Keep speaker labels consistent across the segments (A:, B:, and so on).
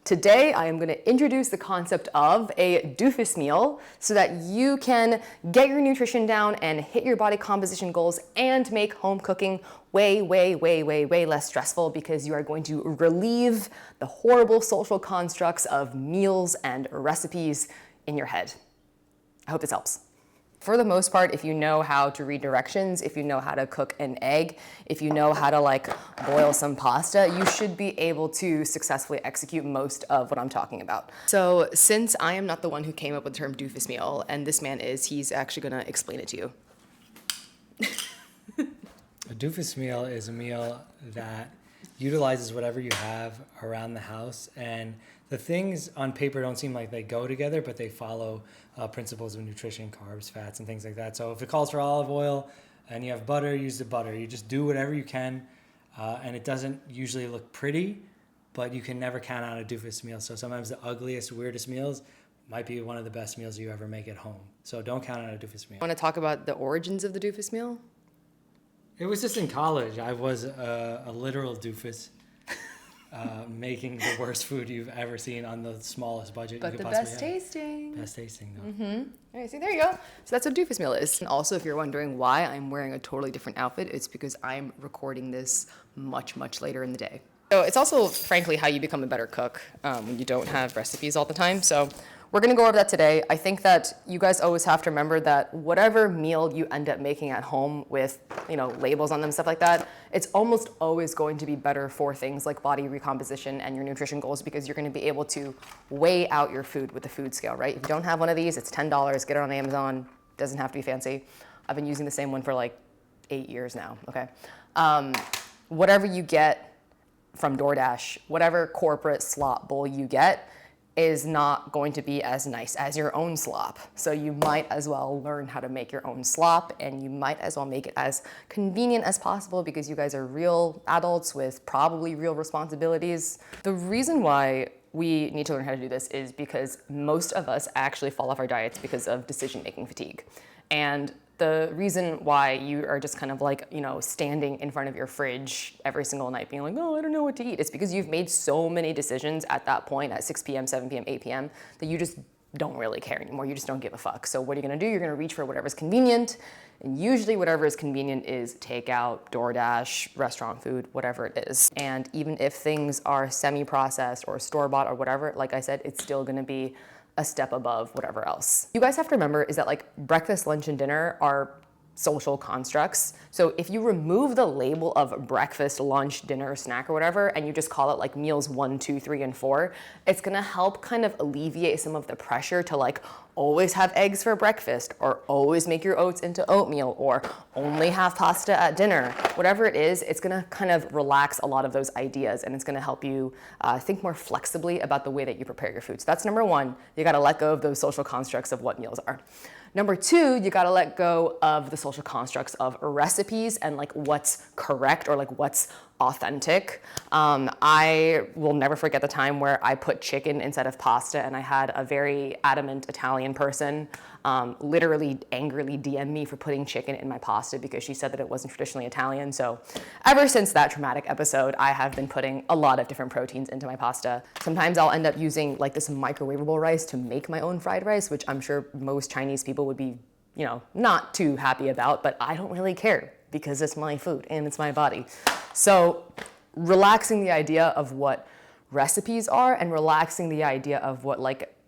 A: Today, I am going to introduce the concept of a doofus meal so that you can get your nutrition down and hit your body composition goals and make home cooking way less stressful, because you are going to relieve the horrible social constructs of meals and recipes in your head. I hope this helps. For the most part, if you know how to read directions, if you know how to cook an egg, if you know how to boil some pasta, you should be able to successfully execute most of what I'm talking about. So since I am not the one who came up with the term doofus meal, and this man is, he's actually gonna explain it to you.
B: A doofus meal is a meal that utilizes whatever you have around the house, and the things on paper don't seem like they go together, but they follow principles of nutrition, carbs, fats, and things like that. So if it calls for olive oil and you have butter, use the butter. You just do whatever you can, and it doesn't usually look pretty, but you can never count out a doofus meal. So sometimes the ugliest, weirdest meals might be one of the best meals you ever make at home. So don't count out a doofus meal.
A: Want to talk about the origins of the doofus meal?
B: It was just in college. I was a literal doofus, making the worst food you've ever seen on the smallest budget
A: but
B: you could
A: the
B: possibly
A: best
B: have.
A: tasting.
B: Best tasting, though.
A: All right, see, there you go. So that's what a doofus meal is. And also, if you're wondering why I'm wearing a totally different outfit, it's because I'm recording this much later in the day. So it's also, frankly, how you become a better cook when you don't have recipes all the time. So we're gonna go over that today. I think that you guys always have to remember that whatever meal you end up making at home with, labels on them, stuff like that, it's almost always going to be better for things like body recomposition and your nutrition goals, because you're gonna be able to weigh out your food with the food scale, right? If you don't have one of these, it's $10, get it on Amazon, doesn't have to be fancy. I've been using the same one for 8 years now, okay? Whatever you get from DoorDash, whatever corporate slop bowl you get, is not going to be as nice as your own slop. So you might as well learn how to make your own slop, and you might as well make it as convenient as possible, because you guys are real adults with probably real responsibilities. The reason why we need to learn how to do this is because most of us actually fall off our diets because of decision-making fatigue. And the reason why you are just kind of standing in front of your fridge every single night being like, oh, I don't know what to eat, it's because you've made so many decisions at that point at 6 p.m., 7 p.m., 8 p.m. that you just don't really care anymore. You just don't give a fuck. So what are you gonna do? You're gonna reach for whatever's convenient. And usually whatever is convenient is takeout, DoorDash, restaurant food, whatever it is. And even if things are semi-processed or store-bought or whatever, like I said, it's still gonna be a step above whatever else. You guys have to remember is that breakfast, lunch, and dinner are social constructs. So if you remove the label of breakfast, lunch, dinner, snack, or whatever, and you just call it meals 1, 2, 3, and 4, it's gonna help kind of alleviate some of the pressure to always have eggs for breakfast, or always make your oats into oatmeal, or only have pasta at dinner. Whatever it is, it's gonna kind of relax a lot of those ideas, and it's gonna help you think more flexibly about the way that you prepare your food. So that's number one. You gotta let go of those social constructs of what meals are. Number two, you gotta let go of the social constructs of recipes and what's correct or what's authentic. I will never forget the time where I put chicken instead of pasta, and I had a very adamant Italian person literally angrily DM me for putting chicken in my pasta because she said that it wasn't traditionally Italian. So ever since that traumatic episode, I have been putting a lot of different proteins into my pasta. Sometimes I'll end up using this microwavable rice to make my own fried rice, which I'm sure most Chinese people would be, not too happy about, but I don't really care because it's my food and it's my body. So relaxing the idea of what recipes are and relaxing the idea of what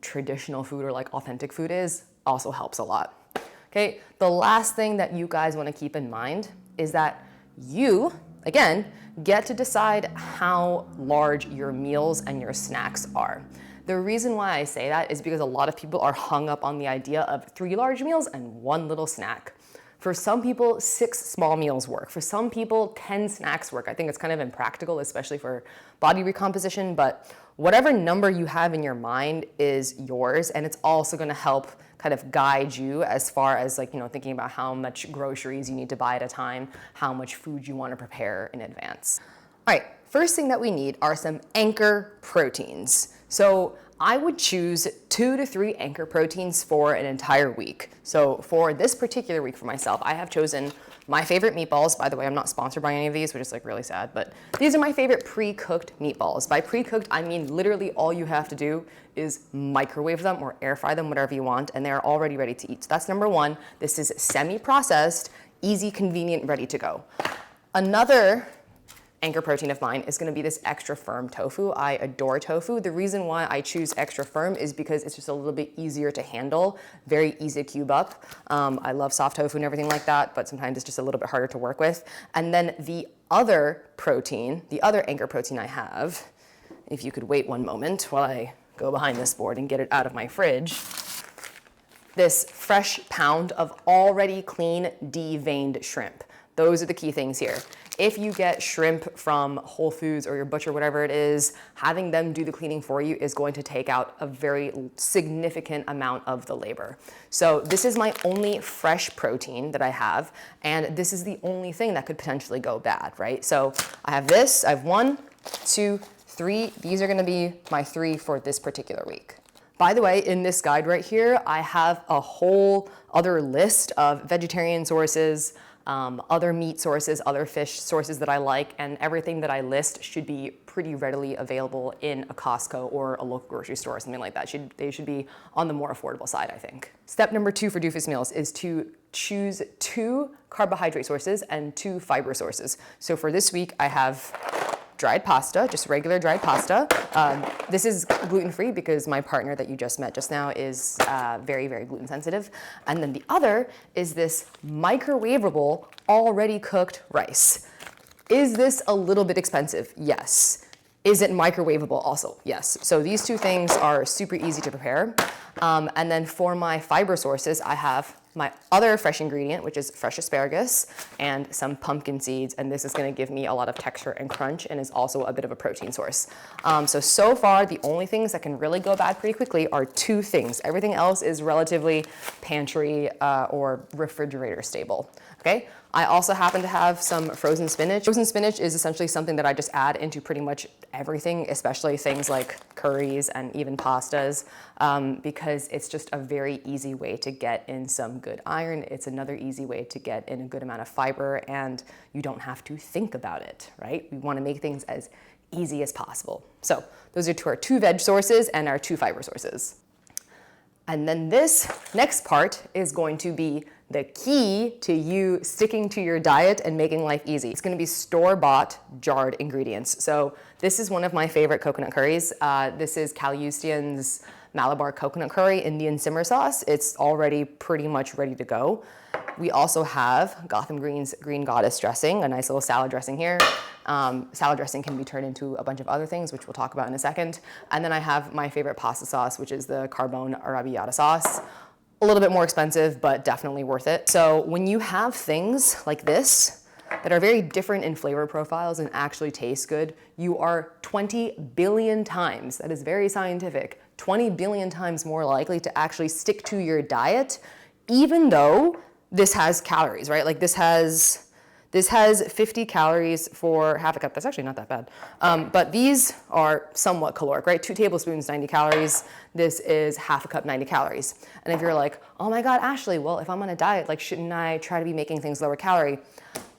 A: traditional food or authentic food is also helps a lot. Okay, the last thing that you guys want to keep in mind is that you, again, get to decide how large your meals and your snacks are. The reason why I say that is because a lot of people are hung up on the idea of 3 large meals and 1 little snack. For some people, 6 small meals work. For some people, 10 snacks work. I think it's kind of impractical, especially for body recomposition, but whatever number you have in your mind is yours, and it's also gonna help kind of guide you as far as thinking about how much groceries you need to buy at a time, how much food you wanna prepare in advance. All right, first thing that we need are some anchor proteins. So I would choose 2 to 3 anchor proteins for an entire week. So for this particular week for myself, I have chosen My favorite meatballs, by the way, I'm not sponsored by any of these, which is like really sad, but these are my favorite pre-cooked meatballs. By pre-cooked, I mean literally all you have to do is microwave them or air fry them, whatever you want, and they're already ready to eat. So that's number one. This is semi-processed, easy, convenient, ready to go. Another anchor protein of mine is going to be this extra firm tofu. I adore tofu. The reason why I choose extra firm is because it's just a little bit easier to handle, very easy to cube up. I love soft tofu and everything like that, but sometimes it's just a little bit harder to work with. And then the other protein, the other anchor protein I have, if you could wait one moment while I go behind this board and get it out of my fridge, this fresh pound of already clean, deveined shrimp. Those are the key things here. If you get shrimp from Whole Foods or your butcher, whatever it is, having them do the cleaning for you is going to take out a very significant amount of the labor. So this is my only fresh protein that I have, and this is the only thing that could potentially go bad, right? So I have this, I have 1, 2, 3. These are gonna be my 3 for this particular week. By the way, in this guide right here, I have a whole other list of vegetarian sources, other meat sources, other fish sources that I like, and everything that I list should be pretty readily available in a Costco or a local grocery store or something like that. They should be on the more affordable side, I think. Step number 2 for Doofus meals is to choose 2 carbohydrate sources and 2 fiber sources. So for this week, I have dried pasta, just regular dried pasta. This is gluten-free because my partner that you just met just now is very, very gluten sensitive. And then the other is this microwavable, already cooked rice. Is this a little bit expensive? Yes. Is it microwavable? Also, yes. So these 2 things are super easy to prepare. And then for my fiber sources, I have my other fresh ingredient, which is fresh asparagus and some pumpkin seeds, and this is gonna give me a lot of texture and crunch and is also a bit of a protein source. So far, the only things that can really go bad pretty quickly are 2 things. Everything else is relatively pantry or refrigerator stable, okay? I also happen to have some frozen spinach. Frozen spinach is essentially something that I just add into pretty much everything, especially things like curries and even pastas, because it's just a very easy way to get in some good iron. It's another easy way to get in a good amount of fiber, and you don't have to think about it, right? We want to make things as easy as possible. So those are our 2 veg sources and our 2 fiber sources. And then this next part is going to be the key to you sticking to your diet and making life easy. It's gonna be store-bought jarred ingredients. So this is one of my favorite coconut curries. This is Cal Houston's Malabar coconut curry Indian simmer sauce. It's already pretty much ready to go. We also have Gotham Green's Green Goddess dressing, a nice little salad dressing here. Salad dressing can be turned into a bunch of other things, which we'll talk about in a second. And then I have my favorite pasta sauce, which is the Carbone Arrabbiata sauce. A little bit more expensive, but definitely worth it. So when you have things like this that are very different in flavor profiles and actually taste good, you are 20 billion times, that is very scientific, 20 billion times more likely to actually stick to your diet, even though this has calories, right? Like this has 50 calories for half a cup. That's actually not that bad. But these are somewhat caloric, right? 2 tablespoons, 90 calories. This is half a cup, 90 calories. And if you're like, oh my God, Ashley, well, if I'm on a diet, like, shouldn't I try to be making things lower calorie?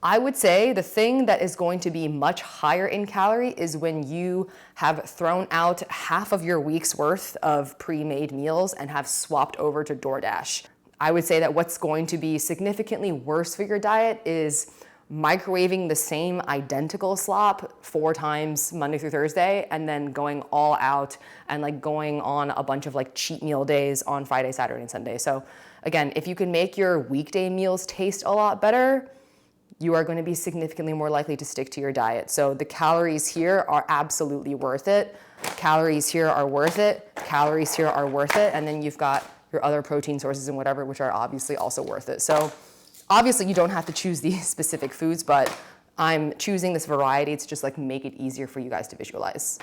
A: I would say the thing that is going to be much higher in calorie is when you have thrown out half of your week's worth of pre-made meals and have swapped over to DoorDash. I would say that what's going to be significantly worse for your diet is microwaving the same identical slop 4 times Monday through Thursday and then going all out and like going on a bunch of like cheat meal days on Friday, Saturday, and Sunday. So again, if you can make your weekday meals taste a lot better, you are going to be significantly more likely to stick to your diet. So the calories here are absolutely worth it. Calories here are worth it. Calories here are worth it. And then you've got your other protein sources and whatever, which are obviously also worth it. So obviously you don't have to choose these specific foods, but I'm choosing this variety to just like make it easier for you guys to visualize.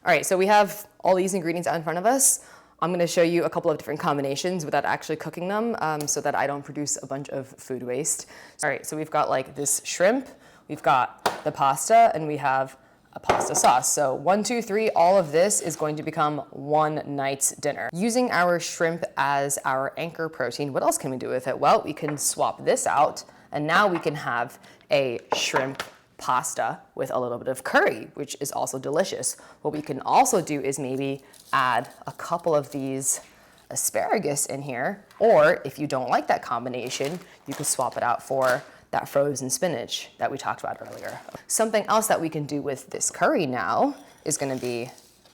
A: All right, so we have all these ingredients out in front of us. I'm gonna show you a couple of different combinations without actually cooking them so that I don't produce a bunch of food waste. All right, so we've got like this shrimp, we've got the pasta, and we have a pasta sauce. So 1, 2, 3, all of this is going to become one night's dinner. Using our shrimp as our anchor protein, what else can we do with it? Well, we can swap this out And now we can have a shrimp pasta with a little bit of curry, which is also delicious. What we can also do is maybe add a couple of these asparagus in here, or if you don't like that combination, you can swap it out for that frozen spinach that we talked about earlier. Something else that we can do with this curry now is gonna be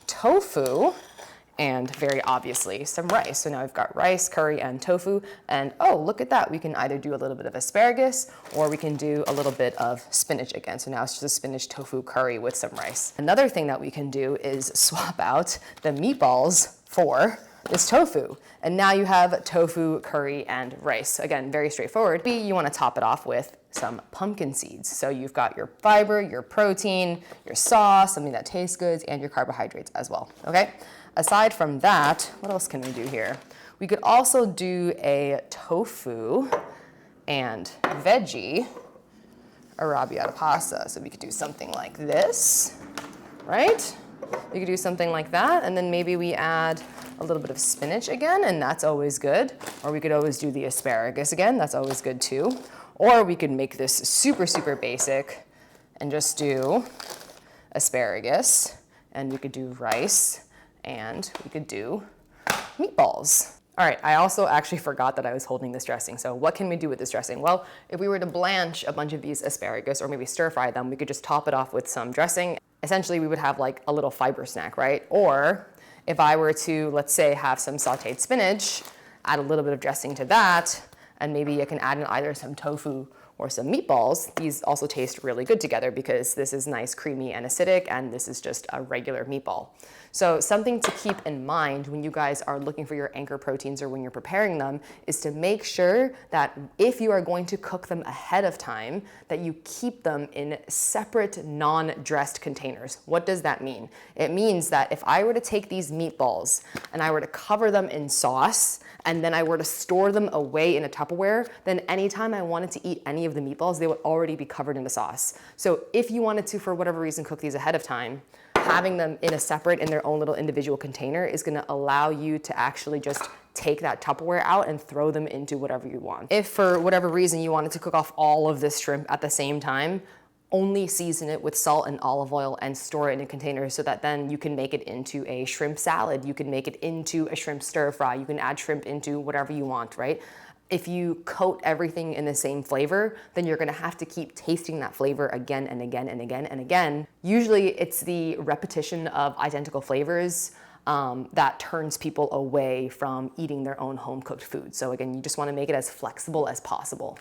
A: tofu and very obviously some rice. So now we've got rice, curry, and tofu. And oh, look at that. We can either do a little bit of asparagus or we can do a little bit of spinach again. So now it's just a spinach tofu curry with some rice. Another thing that we can do is swap out the meatballs for this tofu. And now you have tofu, curry, and rice. Again, very straightforward. Maybe you want to top it off with some pumpkin seeds. So you've got your fiber, your protein, your sauce, something that tastes good, and your carbohydrates as well, okay? Aside from that, what else can we do here? We could also do a tofu and veggie arrabbiata pasta. So we could do something like this, right? We could do something like that, and then maybe we add a little bit of spinach again, and that's always good. Or we could always do the asparagus again, that's always good too. Or we could make this super, super basic and just do asparagus, and we could do rice, and we could do meatballs. All right, I also actually forgot that I was holding this dressing. So what can we do with this dressing? Well, if we were to blanch a bunch of these asparagus or maybe stir fry them, we could just top it off with some dressing. Essentially, we would have like a little fiber snack, right? Or if I were to, let's say, have some sauteed spinach, add a little bit of dressing to that, and maybe you can add in either some tofu or some meatballs. These also taste really good together because this is nice, creamy, and acidic, and this is just a regular meatball. So something to keep in mind when you guys are looking for your anchor proteins or when you're preparing them is to make sure that if you are going to cook them ahead of time, that you keep them in separate non-dressed containers. What does that mean? It means that if I were to take these meatballs and I were to cover them in sauce, and then I were to store them away in a Tupperware, then anytime I wanted to eat any of the meatballs, they would already be covered in the sauce. So if you wanted to, for whatever reason, cook these ahead of time, having them in a separate, in their own little individual container is gonna allow you to actually just take that Tupperware out and throw them into whatever you want. If for whatever reason you wanted to cook off all of this shrimp at the same time, only season it with salt and olive oil and store it in a container so that then you can make it into a shrimp salad. You can make it into a shrimp stir fry. You can add shrimp into whatever you want, right? If you coat everything in the same flavor, then you're gonna have to keep tasting that flavor again and again and again and again. Usually it's the repetition of identical flavors that turns people away from eating their own home-cooked food. So again, you just wanna make it as flexible as possible.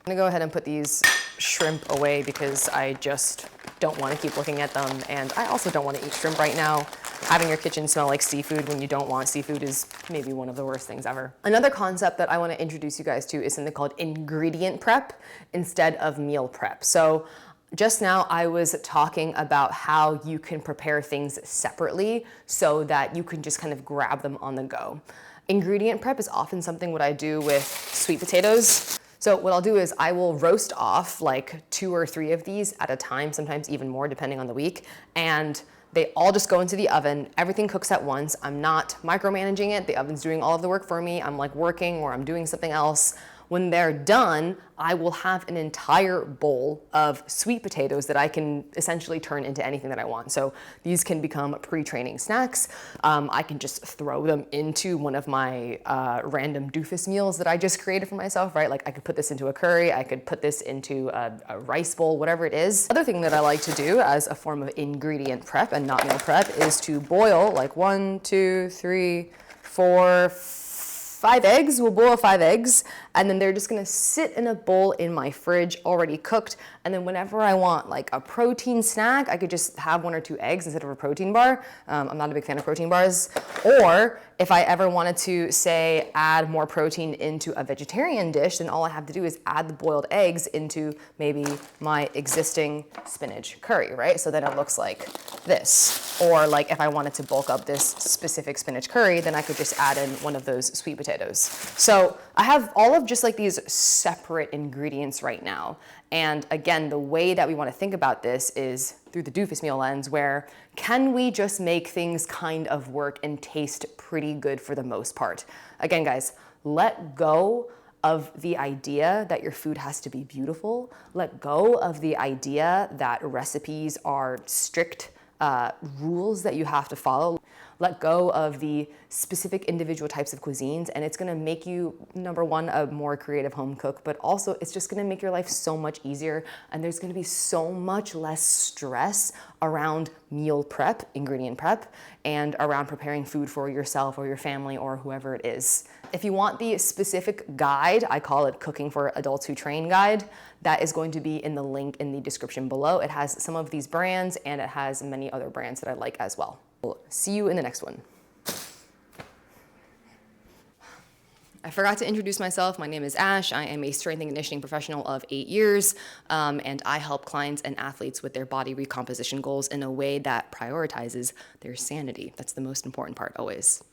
A: I'm gonna go ahead and put these shrimp away because I just don't want to keep looking at them, and I also don't want to eat shrimp right now. Having your kitchen smell like seafood when you don't want seafood is maybe one of the worst things ever. Another concept that I want to introduce you guys to is something called ingredient prep instead of meal prep. So just now I was talking about how you can prepare things separately so that you can just kind of grab them on the go. Ingredient prep is often something what I do with sweet potatoes. So what I'll do is I will roast off like 2 or 3 of these at a time, sometimes even more depending on the week, and they all just go into the oven. Everything cooks at once. I'm not micromanaging it. The oven's doing all of the work for me. I'm like working or I'm doing something else. When they're done, I will have an entire bowl of sweet potatoes that I can essentially turn into anything that I want. So these can become pre-training snacks. I can just throw them into one of my random doofus meals that I just created for myself, right? Like I could put this into a curry, I could put this into a rice bowl, whatever it is. Other thing that I like to do as a form of ingredient prep and not meal prep is to boil like 1, 2, 3, 4, 5 eggs. We'll boil 5 eggs, and then they're just gonna sit in a bowl in my fridge already cooked. And then whenever I want like a protein snack, I could just have 1 or 2 eggs instead of a protein bar. I'm not a big fan of protein bars. Or if I ever wanted to, say, add more protein into a vegetarian dish, then all I have to do is add the boiled eggs into maybe my existing spinach curry, right? So then it looks like this. Or like if I wanted to bulk up this specific spinach curry, then I could just add in one of those sweet potatoes. So I have all of just like these separate ingredients right now. And again, the way that we want to think about this is through the doofus meal lens, where can we just make things kind of work and taste pretty good for the most part? Again, guys, let go of the idea that your food has to be beautiful. Let go of the idea that recipes are strict rules that you have to follow. Let go of the specific individual types of cuisines, and it's gonna make you, number one, a more creative home cook, but also it's just gonna make your life so much easier, and there's gonna be so much less stress around meal prep, ingredient prep, and around preparing food for yourself or your family or whoever it is. If you want the specific guide, I call it Cooking for Adults Who Train guide, that is going to be in the link in the description below. It has some of these brands and it has many other brands that I like as well. We'll see you in the next one. I forgot to introduce myself. My name is Ash. I am a strength and conditioning professional of 8 years, and I help clients and athletes with their body recomposition goals in a way that prioritizes their sanity. That's the most important part always.